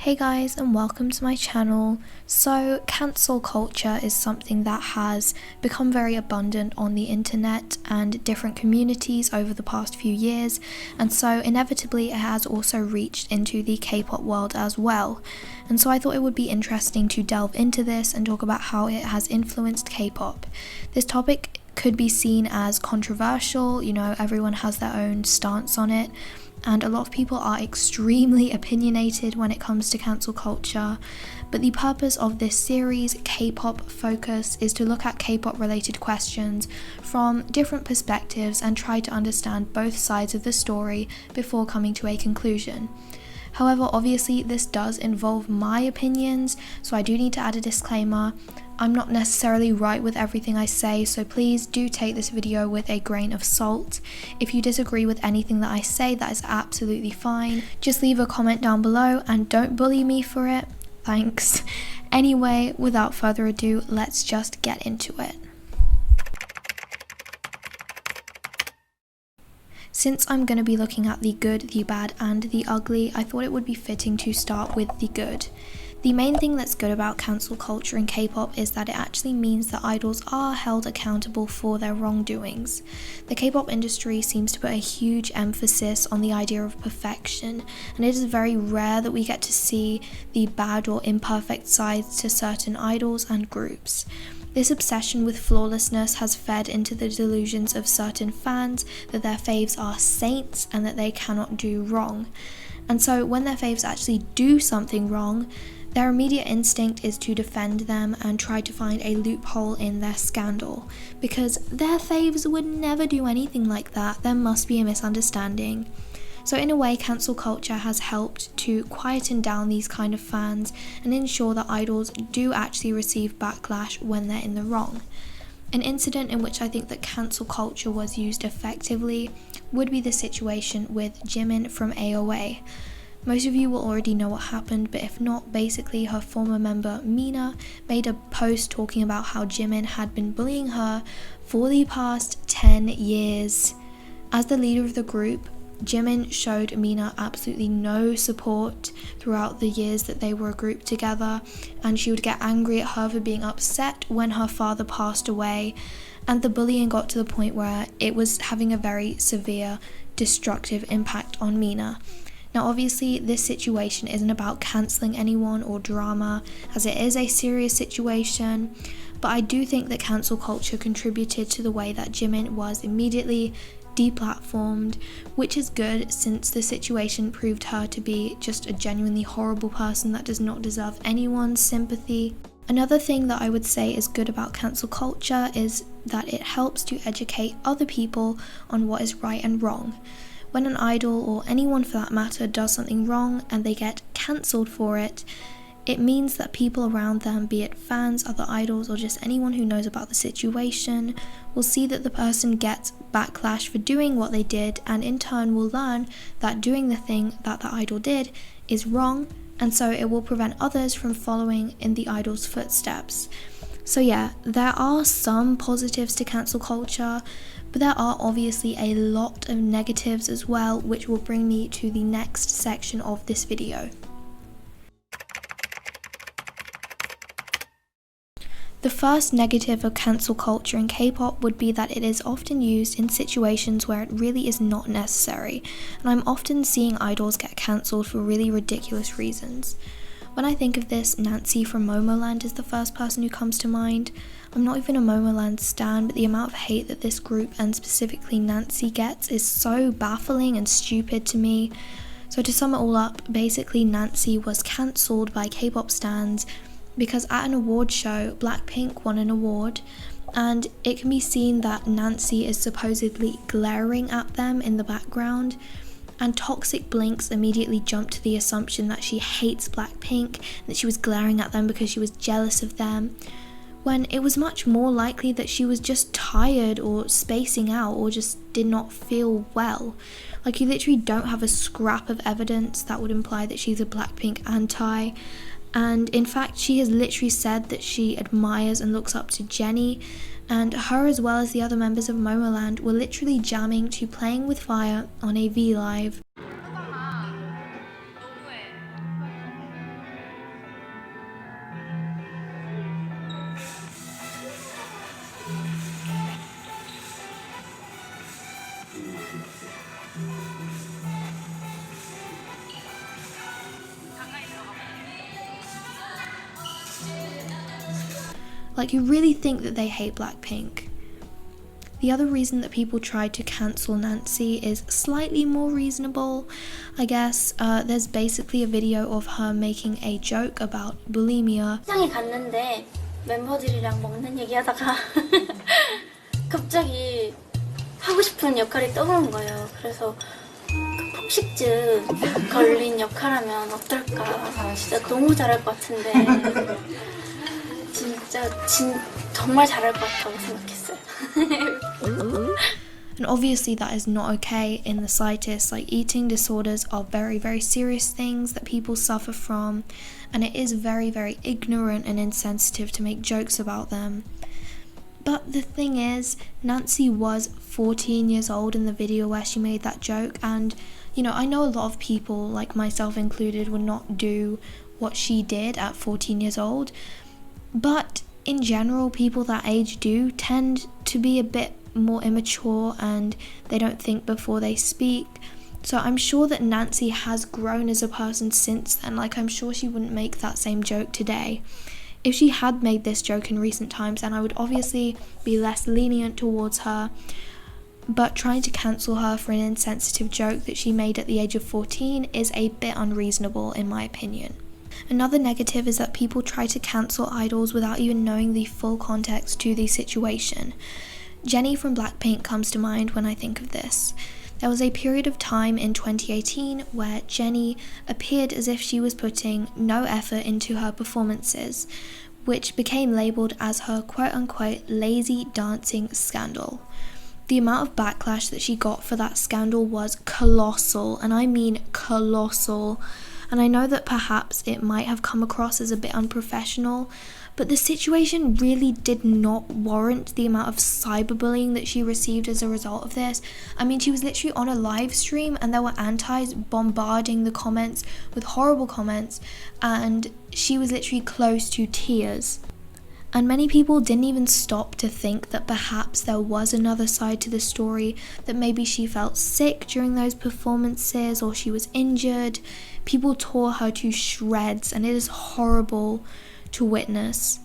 Hey guys, and welcome to my channel. So cancel culture is something that has become very abundant on the internet and different communities over the past few years, and so inevitably it has also reached into the K-pop world as well. And so I thought it would be interesting to delve into this and talk about how it has influenced K-pop. This topic could be seen as controversial, everyone has their own stance on it. And a lot of people are extremely opinionated when it comes to cancel culture. But the purpose of this series, K-pop Focus, is to look at K-pop related questions from different perspectives and try to understand both sides of the story before coming to a conclusion. However, obviously this does involve my opinions, so I do need to add a disclaimer. I'm not necessarily right with everything I say, so please do take this video with a grain of salt. If you disagree with anything that I say, that is absolutely fine. Just leave a comment down below and don't bully me for it. Thanks. Anyway, without further ado, let's just get into it. Since I'm going to be looking at the good, the bad, and the ugly, I thought it would be fitting to start with the good. The main thing that's good about cancel culture in K-pop is that it actually means that idols are held accountable for their wrongdoings. The K-pop industry seems to put a huge emphasis on the idea of perfection, and it is very rare that we get to see the bad or imperfect sides to certain idols and groups. This obsession with flawlessness has fed into the delusions of certain fans that their faves are saints and that they cannot do wrong. And so when their faves actually do something wrong, their immediate instinct is to defend them and try to find a loophole in their scandal. Because their faves would never do anything like that, there must be a misunderstanding. So in a way, cancel culture has helped to quieten down these kind of fans and ensure that idols do actually receive backlash when they're in the wrong. An incident in which I think that cancel culture was used effectively would be the situation with Jimin from AOA. Most of you will already know what happened, but if not, basically her former member Mina made a post talking about how Jimin had been bullying her for the past 10 years. As the leader of the group, Jimin showed Mina absolutely no support throughout the years that they were a group together, and she would get angry at her for being upset when her father passed away, and the bullying got to the point where it was having a very severe, destructive impact on Mina. Now obviously this situation isn't about cancelling anyone or drama, as it is a serious situation, but I do think that cancel culture contributed to the way that Jimin was immediately deplatformed, which is good since the situation proved her to be just a genuinely horrible person that does not deserve anyone's sympathy. Another thing that I would say is good about cancel culture is that it helps to educate other people on what is right and wrong. When an idol, or anyone for that matter, does something wrong and they get cancelled for it, it means that people around them, be it fans, other idols, or just anyone who knows about the situation, will see that the person gets backlash for doing what they did, and in turn will learn that doing the thing that the idol did is wrong, and so it will prevent others from following in the idol's footsteps. So yeah, there are some positives to cancel culture, but there are obviously a lot of negatives as well, which will bring me to the next section of this video. The first negative of cancel culture in K-pop would be that it is often used in situations where it really is not necessary, and I'm often seeing idols get cancelled for really ridiculous reasons. When I think of this, Nancy from momoland is the first person who comes to mind. I'm not even a momoland stan, but the amount of hate that this group and specifically Nancy gets is so baffling and stupid to me. So to sum it all up, basically Nancy was cancelled by K-pop stans because at an award show, Blackpink won an award, and it can be seen that Nancy is supposedly glaring at them in the background, and toxic blinks immediately jumped to the assumption that she hates Blackpink, that she was glaring at them because she was jealous of them, when it was much more likely that she was just tired or spacing out or just did not feel well. Like, you literally don't have a scrap of evidence that would imply that she's a Blackpink anti. And in fact, she has literally said that she admires and looks up to Jennie, and her as well as the other members of momoland were literally jamming to Playing with Fire on a V Live. Like, you really think that they hate Blackpink. The other reason that people tried to cancel Nancy is slightly more reasonable, I guess. There's basically a video of her making a joke about bulimia. 시장에 갔는데 멤버들이랑 먹는 얘기하다가 갑자기 하고 싶은 역할이 떠오른 거예요. 그래서 그 폭식증 걸린 역할하면 어떨까? 진짜 너무 잘할 것 같은데 정말 잘할 것 같다고 생각했어요. And obviously that is not okay in the slightest. Like, eating disorders are very, very serious things that people suffer from, and it is very, very ignorant and insensitive to make jokes about them. But the thing is, Nancy was 14 years old in the video where she made that joke, and you know, I know a lot of people, like myself included, would not do what she did at 14 years old, but in general, people that age do tend to be a bit more immature and they don't think before they speak. So I'm sure that Nancy has grown as a person since then. Like, I'm sure she wouldn't make that same joke today. If she had made this joke in recent times, then I would obviously be less lenient towards her. But trying to cancel her for an insensitive joke that she made at the age of 14 is a bit unreasonable in my opinion. Another negative is that people try to cancel idols without even knowing the full context to the situation. Jennie from Blackpink comes to mind when I think of this. There was a period of time in 2018 where Jennie appeared as if she was putting no effort into her performances, which became labelled as her quote-unquote lazy dancing scandal. The amount of backlash that she got for that scandal was colossal, and I mean colossal. And I know that perhaps it might have come across as a bit unprofessional, but the situation really did not warrant the amount of cyberbullying that she received as a result of this. I mean, she was literally on a live stream and there were antis bombarding the comments with horrible comments, and she was literally close to tears. And many people didn't even stop to think that perhaps there was another side to the story, that maybe she felt sick during those performances or she was injured. People tore her to shreds, and it is horrible to witness.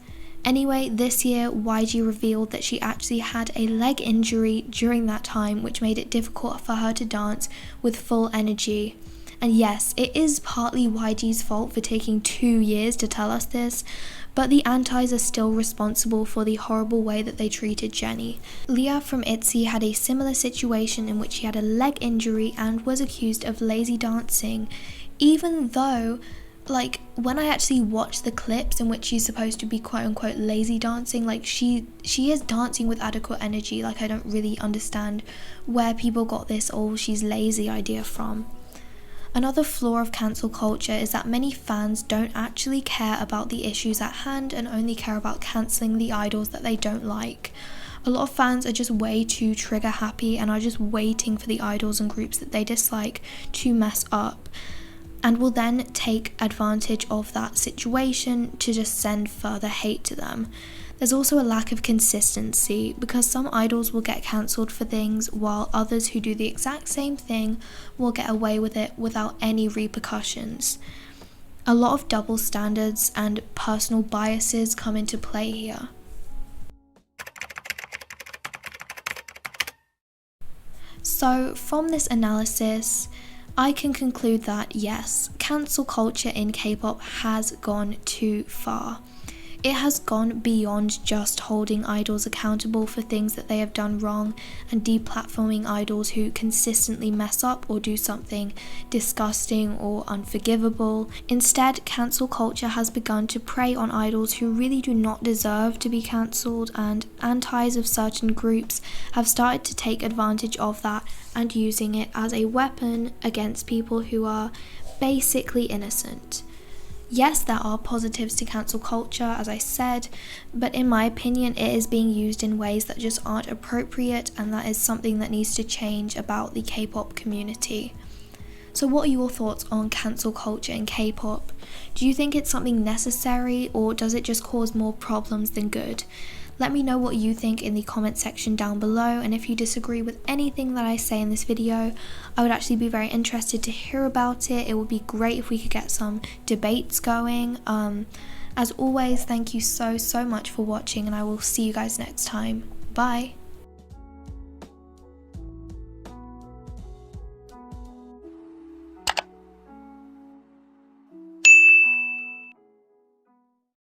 Anyway, this year YG revealed that she actually had a leg injury during that time, which made it difficult for her to dance with full energy. And yes, it is partly YG's fault for taking 2 years to tell us this, but the antis are still responsible for the horrible way that they treated Jennie. Leah from ITZY had a similar situation in which she had a leg injury and was accused of lazy dancing, even though, like, when I actually watched the clips in which she's supposed to be quote-unquote lazy dancing, like, she is dancing with adequate energy. Like, I don't really understand where people got this "oh, she's lazy" idea from. Another flaw of cancel culture is that many fans don't actually care about the issues at hand and only care about cancelling the idols that they don't like. A lot of fans are just way too trigger happy and are just waiting for the idols and groups that they dislike to mess up, and will then take advantage of that situation to just send further hate to them. There's also a lack of consistency, because some idols will get cancelled for things while others who do the exact same thing will get away with it without any repercussions. A lot of double standards and personal biases come into play here. So from this analysis, I can conclude that yes, cancel culture in K-pop has gone too far. It has gone beyond just holding idols accountable for things that they have done wrong and deplatforming idols who consistently mess up or do something disgusting or unforgivable. Instead, cancel culture has begun to prey on idols who really do not deserve to be cancelled, and antis of certain groups have started to take advantage of that and using it as a weapon against people who are basically innocent. Yes, there are positives to cancel culture, as I said, but in my opinion it is being used in ways that just aren't appropriate, and that is something that needs to change about the K-pop community. So what are your thoughts on cancel culture in K-pop? Do you think it's something necessary, or does it just cause more problems than good? Let me know what you think in the comment section down below, and if you disagree with anything that I say in this video, I would actually be very interested to hear about it. It would be great if we could get some debates going. As always, thank you so much for watching, and I will see you guys next time. Bye!